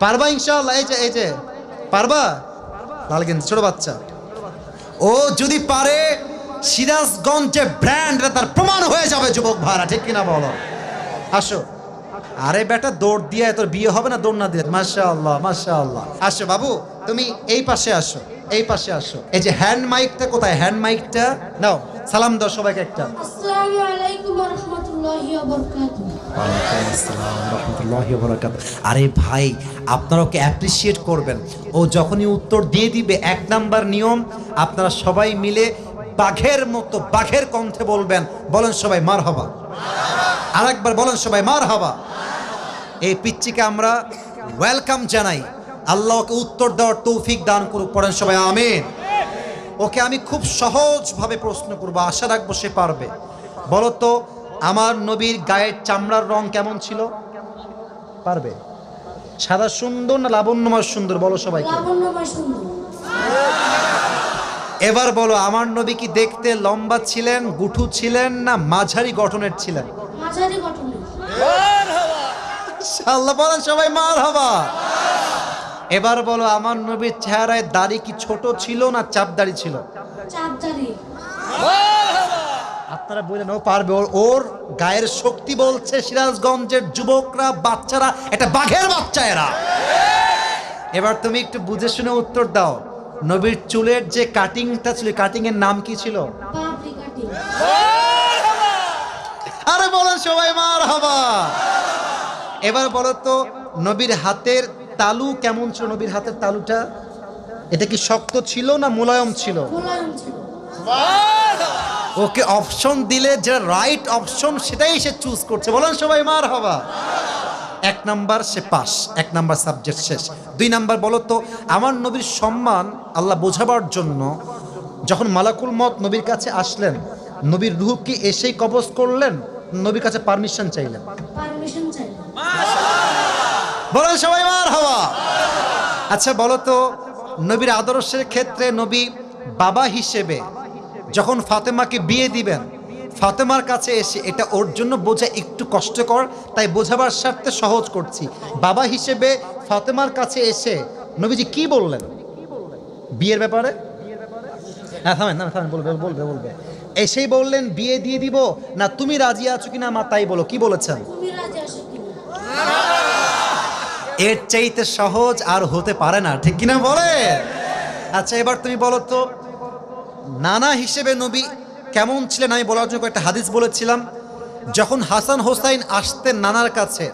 পারবা ইনশাআল্লাহ? এই যে পারবা? লাল গেঞ্জি ছোট বাচ্চা, ও যদি পারে সিরাজগঞ্জে ব্র্যান্ড, তার প্রমাণ হয়ে যাবে যুবক ভাড়া, ঠিক কিনা বলো? আসো। আরে বেটা দৌড় দিয়ে তোর বিয়ে হবে না দৌড় না দিয়ে? মাশাআল্লাহ মাশাআল্লাহ। আসো বাবু, তুমি এই পাশে আসো, এই পাশে আসো। এই যে হ্যান্ড মাইকটা কোথায়? হ্যান্ড মাইকটা নাও, সালাম দাও সবাইকে একটা। আসসালামু আলাইকুম ওয়া রাহমাতুল্লাহি ওয়া বারাকাতুহু। ওয়ালাইকুম আসসালাম ওয়া রাহমাতুল্লাহি ওয়া বারাকাতুহু। আরে ভাই, আপনারা ওকে অ্যাপ্রিশিয়েট করবেন। ও যখনই উত্তর দিয়ে দিবে, 1 নাম্বার নিয়ম, আপনারা সবাই মিলে বাঘের মতো বাঘের কণ্ঠে বলবেন। বলেন সবাই মারহাবা। আরেকবার বলেন সবাই মারহাবা। এই পিচ্চিকে আমরা ওয়েলকাম জানাই। আল্লাহ ওকে উত্তর দেওয়ার তৌফিক দান করুক। পড়েন সবাই আমিন। ওকে আমি খুব সহজভাবে প্রশ্ন করব, আশা রাখবো সে পারবে। বলো তো, আমার নবীর গায়ের চামড়ার রং কেমন ছিল? পারবে? সাদা সুন্দর না লাবণ্যময় সুন্দর? বলো সবাইকে। লাবণ্যময় সুন্দর। এবার বলো, আমার নবী কি দেখতে লম্বা ছিলেন, গুঠু ছিলেন, না মাঝারি গঠনের ছিলেন? মাঝারি গঠনের। আল্লাহ বলেন সবাই মারহাবা। এবার বলো, আমার নবীর চেহারায় দাড়ি কি ছোট ছিল না চাপ দাড়ি ছিল? চাপদারি। আপনারা বললেন ও পারবে, ওর গায়ের শক্তি বলছে সিরাজগঞ্জের যুবকরা, বাচ্চারা, এটা বাঘের বাচ্চা এরা। এবার তুমি একটু বুঝে শুনে উত্তর দাও। নবীর চুলের যে কাটিংটা ছিল, কাটিং এর নাম কি ছিল? পাপড়ি কাটিং। আরে বলেন সবাই মারহাবা। এবার বলো তো, নবীর হাতের তালু কেমন ছিল? নবীর হাতের তালুটা এটা কি শক্ত ছিল না মোলায়েম ছিল? মোলায়েম ছিল। ওকে অপশন দিলে যেটা রাইট অপশন সেটাই সে চুজ করছে। বলেন সবাই মারহাবা। 1 নাম্বার সে পাস, 1 নাম্বার সাবজেক্ট শেষ। 2 নাম্বার বলো তো, আমার নবীর সম্মান আল্লাহ বোঝাবার জন্য যখন মালাকুল মত নবীর কাছে আসলেন, নবীর রূহ কি এসেই কবজ করলেন, নবীর কাছে পারমিশন চাইলেন? পারমিশন চাই। বলেন সবাই মারহাবা। আচ্ছা বলো তো, নবীর আদর্শের ক্ষেত্রে নবী বাবা হিসেবে যখন ফাতেমাকে বিয়ে দিবেন, ফাতেমার কাছে এসে, এটা ওর জন্য বোঝা একটু কষ্টকর, তাই বোঝাবার স্বার্থে সহজ করছি। বাবা হিসেবে ফাতেমার কাছে এসে নবীজি কি বললেন বিয়ের ব্যাপারে? হ্যাঁ থামেন না, থামেন, বলবে। এসেই বললেন বিয়ে দিয়ে দিব, না তুমি রাজি আছো কিনা মা তাই বলো, কি বলেছেন? তুমি রাজি আছো কিনা? এর চাইতে সহজ আর হতে পারে না, ঠিক কিনা বলে? আচ্ছা এবার তুমি বলো তো, নানা হিসেবে নবী কেমন ছিলেন? আমি বলার জন্য একটা হাদিস বলেছিলাম। যখন হাসান হোসাইন আসতেন নানার কাছে,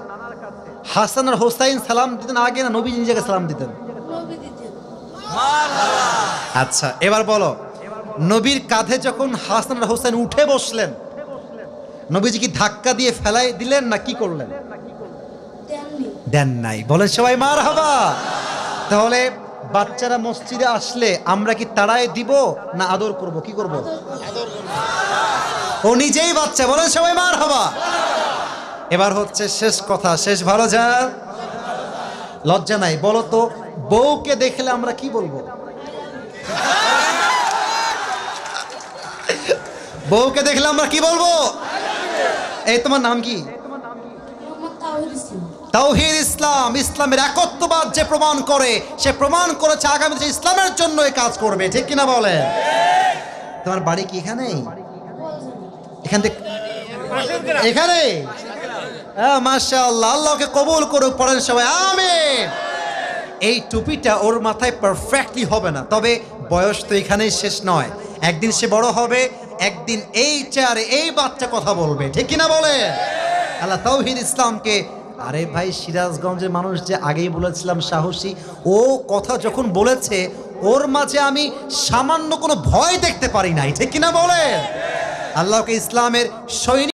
হাসান আর হোসাইন সালাম দিতেন আগে না নবী নিজেকে সালাম দিতেন? নবী দিতেন। আচ্ছা এবার বলো, নবীর কাঁধে যখন হাসান আর হোসাইন উঠে বসলেন, নবীজি কি ধাক্কা দিয়ে ফেলাই দিলেন না কি করলেন? দেননি। দেন নাই। বলেন সবাই মারহাবা। তাহলে বাচ্চারা মসজিদে আসলে আমরা কি তাড়ায় দিব না আদর করব? কি করব? ও নিজেই বাচ্চা। বলেন সবাই মারহাবা। এবার হচ্ছে শেষ কথা, শেষ ভালো যা, লজ্জা নাই। বলো তো, বউকে দেখলে আমরা কি বলবো? বউকে দেখলে আমরা কি বলবো? এই তোমার নাম কি? মোহাম্মদ তাওহীদ ইসলাম। তাওহীদ ইসলাম। ইসলামের একত্ববাদ যে প্রমাণ করে, সে প্রমাণ করেছে আগামীতে ইসলামের জন্য এই কাজ করবে, ঠিক কিনা বলে? তোমার বাড়ি কি এখানেই? এখান থেকে এখানে? হ্যাঁ মাশাআল্লাহ, আল্লাহকে কবুল করুক। পড়েন সবাই আমিন। এই টুপিটা ওর মাথায় পারফেক্টলি হবে না, তবে বয়স তো এখানেই শেষ নয়। একদিন সে বড় হবে, একদিন এই চেয়ারে এই বাচ্চা কথা বলবে, ঠিক কিনা বলে? আল্লাহ তাওহীদ ইসলামকে, আরে ভাই সিরাজগঞ্জের মানুষ যে আগেই বলেছিলাম সাহসী, ও কথা যখন বলেছে ওর মাঝে আমি সামান্য কোনো ভয় দেখতে পারি নাই, ঠিক কিনা বলে? আল্লাহকে ইসলামের সৈনিক